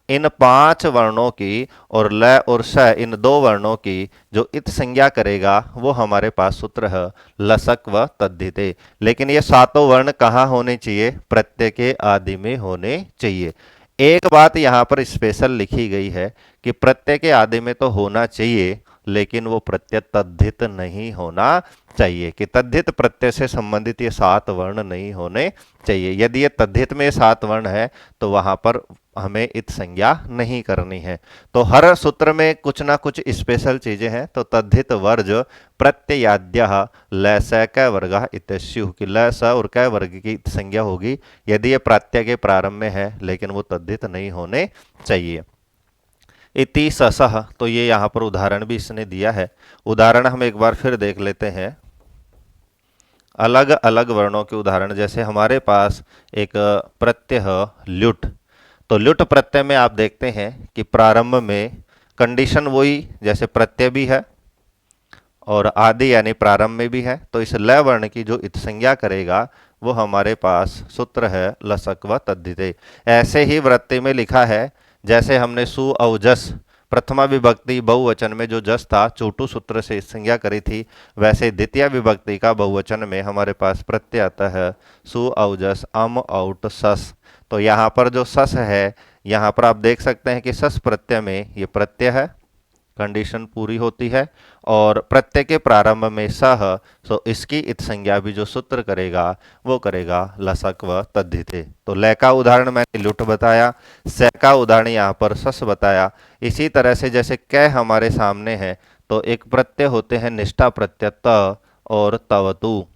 इन पांच वर्णों की और ल और श इन दो वर्णों की जो इत संज्ञा करेगा वो हमारे पास सूत्र है लसक व तद्धिते। लेकिन ये सातों वर्ण कहाँ होने चाहिए, प्रत्यय के आदि में होने चाहिए। एक बात यहाँ पर स्पेशल लिखी गई है कि प्रत्यय के आदि में तो होना चाहिए लेकिन वो प्रत्यय तद्धित नहीं होना चाहिए, कि तद्धित प्रत्यय से संबंधित ये सात वर्ण नहीं होने चाहिए। यदि ये तद्धित में सात वर्ण है तो वहां पर हमें इत संज्ञा नहीं करनी है। तो हर सूत्र में कुछ ना कुछ स्पेशल चीजें हैं। तो तद्धित वर्ज प्रत्ययाद्य ल स क वर्ग इत्यस्यु, कि ल स और क वर्ग की इत संज्ञा होगी यदि ये प्रत्यय के प्रारंभ में है लेकिन वो तद्धित नहीं होने चाहिए। इति ससह, तो ये यहाँ पर उदाहरण भी इसने दिया है। उदाहरण हम एक बार फिर देख लेते हैं। अलग अलग वर्णों के उदाहरण, जैसे हमारे पास एक प्रत्यय है ल्युट। तो ल्युट प्रत्यय में आप देखते हैं कि प्रारंभ में कंडीशन वही, जैसे प्रत्यय भी है और आदि यानी प्रारंभ में भी है, तो इस ल वर्ण की जो इत संज्ञा करेगा वो हमारे पास सूत्र है लसक व तद्धिते। ऐसे ही वृत्ति में लिखा है, जैसे हमने सु और जस प्रथमा विभक्ति बहुवचन में जो जस था चोटू सूत्र से संज्ञा करी थी, वैसे द्वितीय विभक्ति का बहुवचन में हमारे पास प्रत्यय आता है सु और जस अम औट सस। तो यहाँ पर जो सस है, यहाँ पर आप देख सकते हैं कि सस प्रत्यय में ये प्रत्यय है, कंडीशन पूरी होती है, और प्रत्यय के प्रारंभ में सह, तो इसकी इत संज्ञा भी जो सूत्र करेगा वो करेगा लसक व तद्धिते। तो ल का उदाहरण मैंने लुट बताया, स का उदाहरण यहाँ पर सस बताया। इसी तरह से जैसे क हमारे सामने है, तो एक प्रत्यय होते हैं निष्ठा प्रत्यय त और तवतु।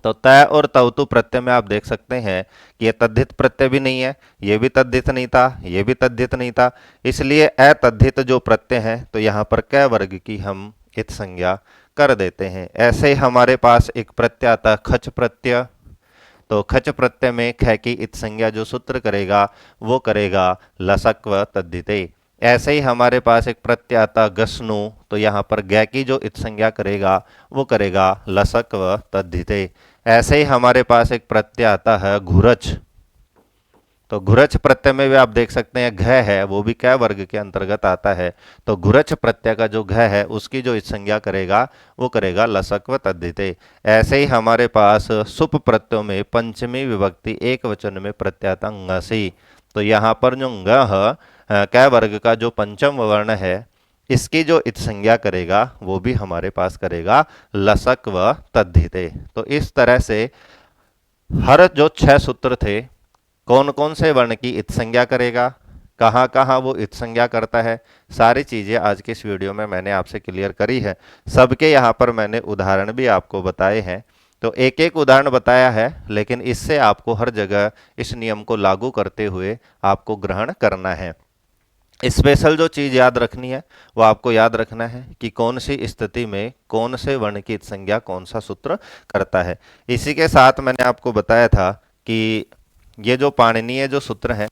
तो तय और तवतु प्रत्यय में आप देख सकते हैं कि ये तद्धित प्रत्यय भी नहीं है, ये भी तद्धित नहीं था, ये भी तद्धित नहीं था, इसलिए अतद्धित जो प्रत्यय है तो यहाँ पर क वर्ग की हम इत संज्ञा कर देते हैं। ऐसे ही हमारे पास एक प्रत्यय आता है खच प्रत्यय। तो खच प्रत्यय में ख की इत संज्ञा जो सूत्र करेगा वो करेगा लसक व तद्धिते। ऐसे ही हमारे पास एक प्रत्यय आता गस्नु, तो यहाँ पर ग की जो इत संज्ञा करेगा वो करेगा लसक व तद्धिते। ऐसे ही हमारे पास एक प्रत्यय आता है घुरच। तो घुरच प्रत्यय में भी आप देख सकते हैं घ है, वो भी क वर्ग के अंतर्गत आता है। तो घुरच प्रत्यय का जो घ है उसकी जो इत संज्ञा करेगा वो करेगा लसक व तद्धिते। ऐसे ही हमारे पास सुप प्रत्ययों में पंचमी विभक्ति एक वचन में प्रत्यय आता ngसी। तो यहाँ पर जो ग क वर्ग का जो पंचम वर्ण है इसकी जो इत संज्ञा करेगा वो भी हमारे पास करेगा लसक व तद्धिते। तो इस तरह से हर जो 6 सूत्र थे, कौन कौन से वर्ण की इत संज्ञा करेगा, कहाँ कहाँ वो इत संज्ञा करता है, सारी चीज़ें आज के इस वीडियो में मैंने आपसे क्लियर करी है। सबके यहाँ पर मैंने उदाहरण भी आपको बताए हैं। तो एक एक उदाहरण बताया है, लेकिन इससे आपको हर जगह इस नियम को लागू करते हुए आपको ग्रहण करना है। स्पेशल जो चीज़ याद रखनी है वो आपको याद रखना है कि कौन सी स्थिति में कौन से वर्ण की संज्ञा कौन सा सूत्र करता है। इसी के साथ मैंने आपको बताया था कि ये जो पाणिनीय जो सूत्र है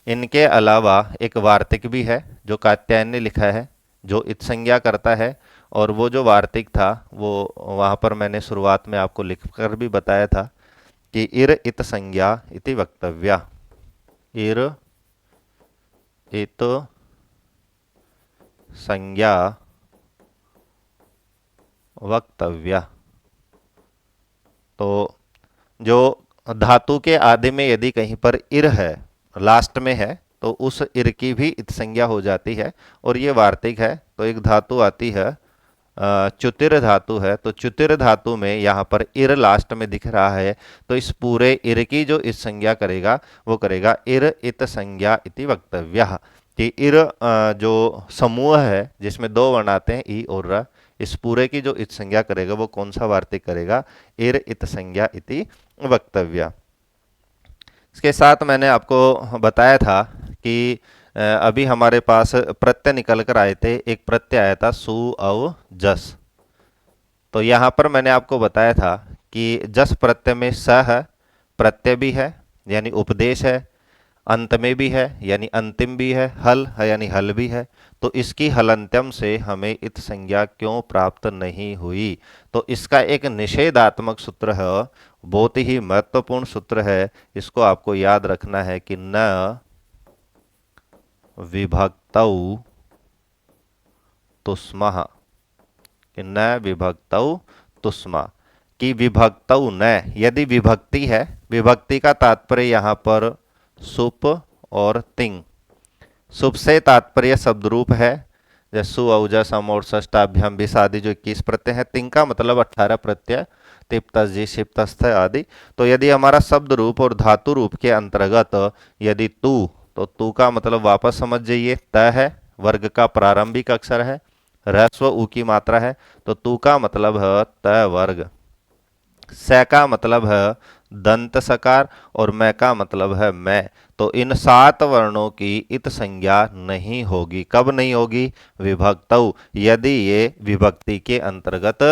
इनके अलावा एक वार्तिक भी है जो कात्यायन ने लिखा है जो इत संज्ञा करता है। और वो जो वार्तिक था वो वहाँ पर मैंने शुरुआत में आपको लिखकर भी बताया था कि इर इत संज्ञा इति वक्तव्या, इर इत संज्ञा वक्तव्या। तो जो धातु के आदि में यदि कहीं पर इर है, लास्ट में है, तो उस इर की भी इत संज्ञा हो जाती है। और ये वार्तिक है, तो एक धातु आती है चुतिर धातु है, तो चुतिर धातु में यहाँ पर इर लास्ट में दिख रहा है, तो इस पूरे इर की जो इत संज्ञा करेगा वो करेगा इर इत संज्ञा इति वक्तव्यः। कि इर जो समूह है जिसमें 2 वर्ण आते हैं ई और र, इस पूरे की जो इत संज्ञा करेगा वो कौन सा वार्तिक करेगा, इर इत संज्ञा इति वक्तव्य। इसके साथ मैंने आपको बताया था कि अभी हमारे पास प्रत्यय निकल कर आए थे, एक प्रत्यय आया था सु और जस। तो यहाँ पर मैंने आपको बताया था कि जस प्रत्यय में स है, प्रत्यय भी है यानी उपदेश है, अंत में भी है यानी अंतिम भी है, हल है यानी हल भी है। तो इसकी हलंत्यम से हमें इत संज्ञा क्यों प्राप्त नहीं हुई, तो इसका एक निषेधात्मक सूत्र है, बहुत ही महत्वपूर्ण सूत्र है। इसको आपको याद रखना है कि न विभक्तौ तुस्मः, कि न विभक्तौ तुस्मा, कि विभक्तौ न, यदि विभक्ति है, विभक्ति का तात्पर्य यहाँ पर सुप और तिंग। सुप से तात्पर्य शब्द रूप है, जैसे सु औजा सम और षष्टाभ्याम विस आदि जो 21 प्रत्यय है। तिंग का मतलब 18 प्रत्यय, तिप्तस जी शिप्तस्थ आदि। तो यदि हमारा शब्द रूप और धातु रूप के अंतर्गत यदि तू, तो तू का मतलब वापस समझ जाइए, त है, वर्ग का प्रारंभिक अक्षर है, ह्रस्व उ की मात्रा है, तो तू का मतलब है त वर्ग। स का मतलब है दंत सकार और मैं का मतलब है मैं। तो इन 7 वर्णों की इत संज्ञा नहीं होगी। कब नहीं होगी? विभक्तौ, यदि ये विभक्ति के अंतर्गत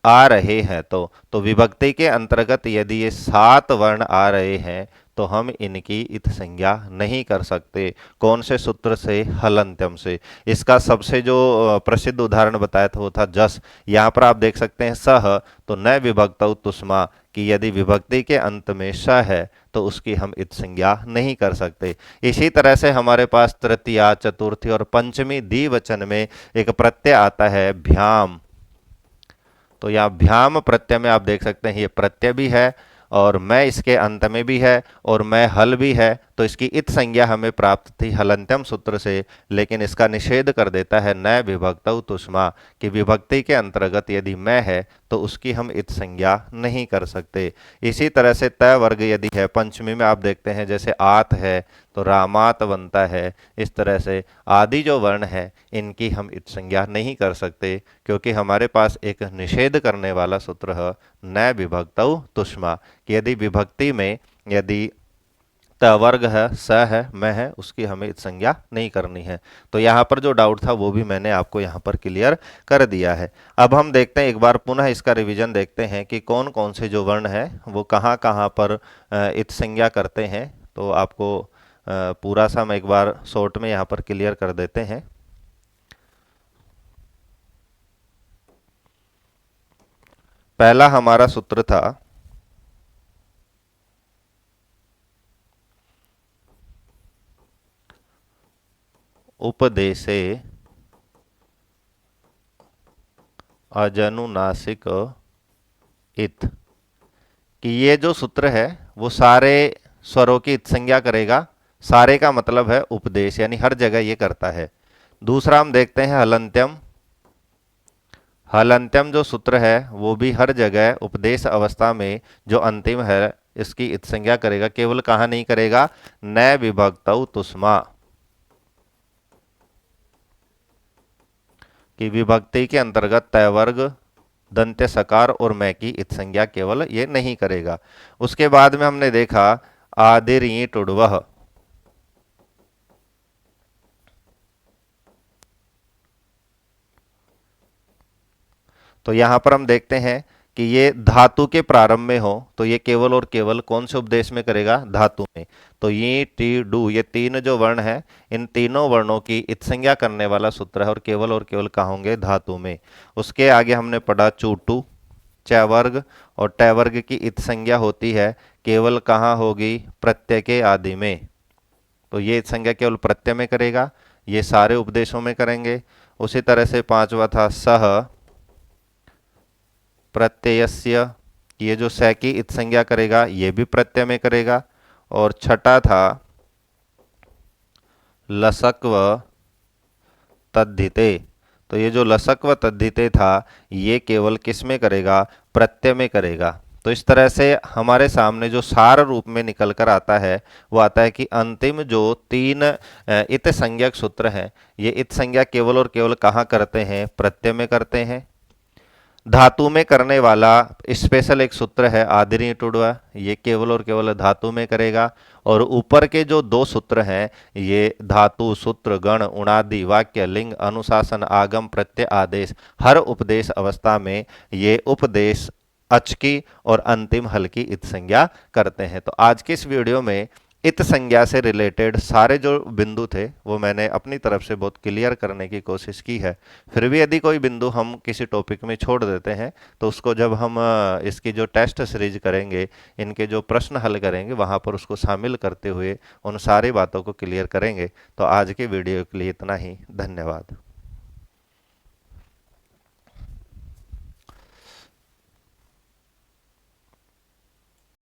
आ रहे हैं तो विभक्ति के अंतर्गत यदि ये 7 वर्ण आ रहे हैं तो हम इनकी इत संज्ञा नहीं कर सकते। कौन से सूत्र से? हलंत्यम से। इसका सबसे जो प्रसिद्ध उदाहरण बताया था वो था जस। यहाँ पर आप देख सकते हैं सह, तो न विभक्तौ तुष्मा, कि यदि विभक्ति के अंत में स है तो उसकी हम इत संज्ञा नहीं कर सकते। इसी तरह से हमारे पास तृतीया, चतुर्थी और पंचमी द्विवचन में एक प्रत्यय आता है भ्याम। तो यहाँ भ्याम प्रत्यय में आप देख सकते हैं ये प्रत्यय भी है और मैं इसके अंत में भी है और मैं हल भी है, तो इसकी इत संज्ञा हमें प्राप्त थी हलंत्यम सूत्र से, लेकिन इसका निषेध कर देता है न विभक्तौ तुष्मा, कि विभक्ति के अंतर्गत यदि मैं है तो उसकी हम इत संज्ञा नहीं कर सकते। इसी तरह से तय वर्ग यदि है, पंचमी में आप देखते हैं जैसे आत है तो रामात बनता है। इस तरह से आदि जो वर्ण है इनकी हम इत संज्ञा नहीं कर सकते, क्योंकि हमारे पास एक निषेध करने वाला सूत्र है न विभक्तौ तुष्मा, कि यदि विभक्ति में यदि तवर्ग है, स है, मैं है, उसकी हमें इत संज्ञा नहीं करनी है। तो यहाँ पर जो डाउट था वो भी मैंने आपको यहाँ पर क्लियर कर दिया है। अब हम देखते हैं एक बार पुनः इसका रिवीजन देखते हैं कि कौन कौन से जो वर्ण है वो कहाँ कहाँ पर इत संज्ञा करते हैं। तो आपको पूरा सा हम एक बार शॉर्ट में यहाँ पर क्लियर कर देते हैं। पहला हमारा सूत्र था उपदेशे अजनुनासिक इत, कि ये जो सूत्र है वो सारे स्वरों की इत संज्ञा करेगा। सारे का मतलब है उपदेश, यानी हर जगह ये करता है। दूसरा हम देखते हैं हलंत्यम। हलंत्यम जो सूत्र है वो भी हर जगह उपदेश अवस्था में जो अंतिम है इसकी इत संज्ञा करेगा। केवल कहाँ नहीं करेगा? न विभक्तौ तुष्मा, कि विभक्ति के अंतर्गत तय वर्ग, दंत्य सकार और मैं की इत संज्ञा केवल ये नहीं करेगा। उसके बाद में हमने देखा आदिर ईंट उड़वह। तो यहां पर हम देखते हैं कि ये धातु के प्रारंभ में हो तो ये केवल और केवल कौन से उपदेश में करेगा? धातु में। तो ये टी डू, ये तीन जो वर्ण हैं इन तीनों वर्णों की इत संज्ञा करने वाला सूत्र है और केवल कहाँ होंगे? धातु में। उसके आगे हमने पढ़ा चूटू, च वर्ग और ट वर्ग की इत संज्ञा होती है केवल कहाँ होगी? प्रत्यय के आदि में। तो ये इत संज्ञा केवल प्रत्यय में करेगा, ये सारे उपदेशों में करेंगे। उसी तरह से पांचवा था सह प्रत्ययस्य, ये जो स की इत संज्ञा करेगा ये भी प्रत्यय में करेगा। और छठा था लसक्व तद्धिते, तो ये जो लसक्व तद्धिते था ये केवल किस में करेगा? प्रत्यय में करेगा। तो इस तरह से हमारे सामने जो सार रूप में निकल कर आता है वो आता है कि अंतिम जो 3 इत संज्ञक सूत्र हैं ये इत संज्ञा केवल और केवल कहाँ करते हैं? प्रत्यय में करते हैं। धातु में करने वाला स्पेशल एक सूत्र है आदिनी टुडवा, ये केवल और केवल धातु में करेगा। और ऊपर के जो 2 सूत्र हैं ये धातु, सूत्र, गण, उणादि, वाक्य, लिंग, अनुशासन, आगम, प्रत्यय, आदेश, हर उपदेश अवस्था में ये उपदेश अच की और अंतिम हल की इत संज्ञा करते हैं। तो आज की इस वीडियो में इत संज्ञा से रिलेटेड सारे जो बिंदु थे वो मैंने अपनी तरफ से बहुत क्लियर करने की कोशिश की है। फिर भी यदि कोई बिंदु हम किसी टॉपिक में छोड़ देते हैं तो उसको जब हम इसकी जो टेस्ट सीरीज करेंगे, इनके जो प्रश्न हल करेंगे वहाँ पर उसको शामिल करते हुए उन सारी बातों को क्लियर करेंगे। तो आज के वीडियो के लिए इतना ही, धन्यवाद।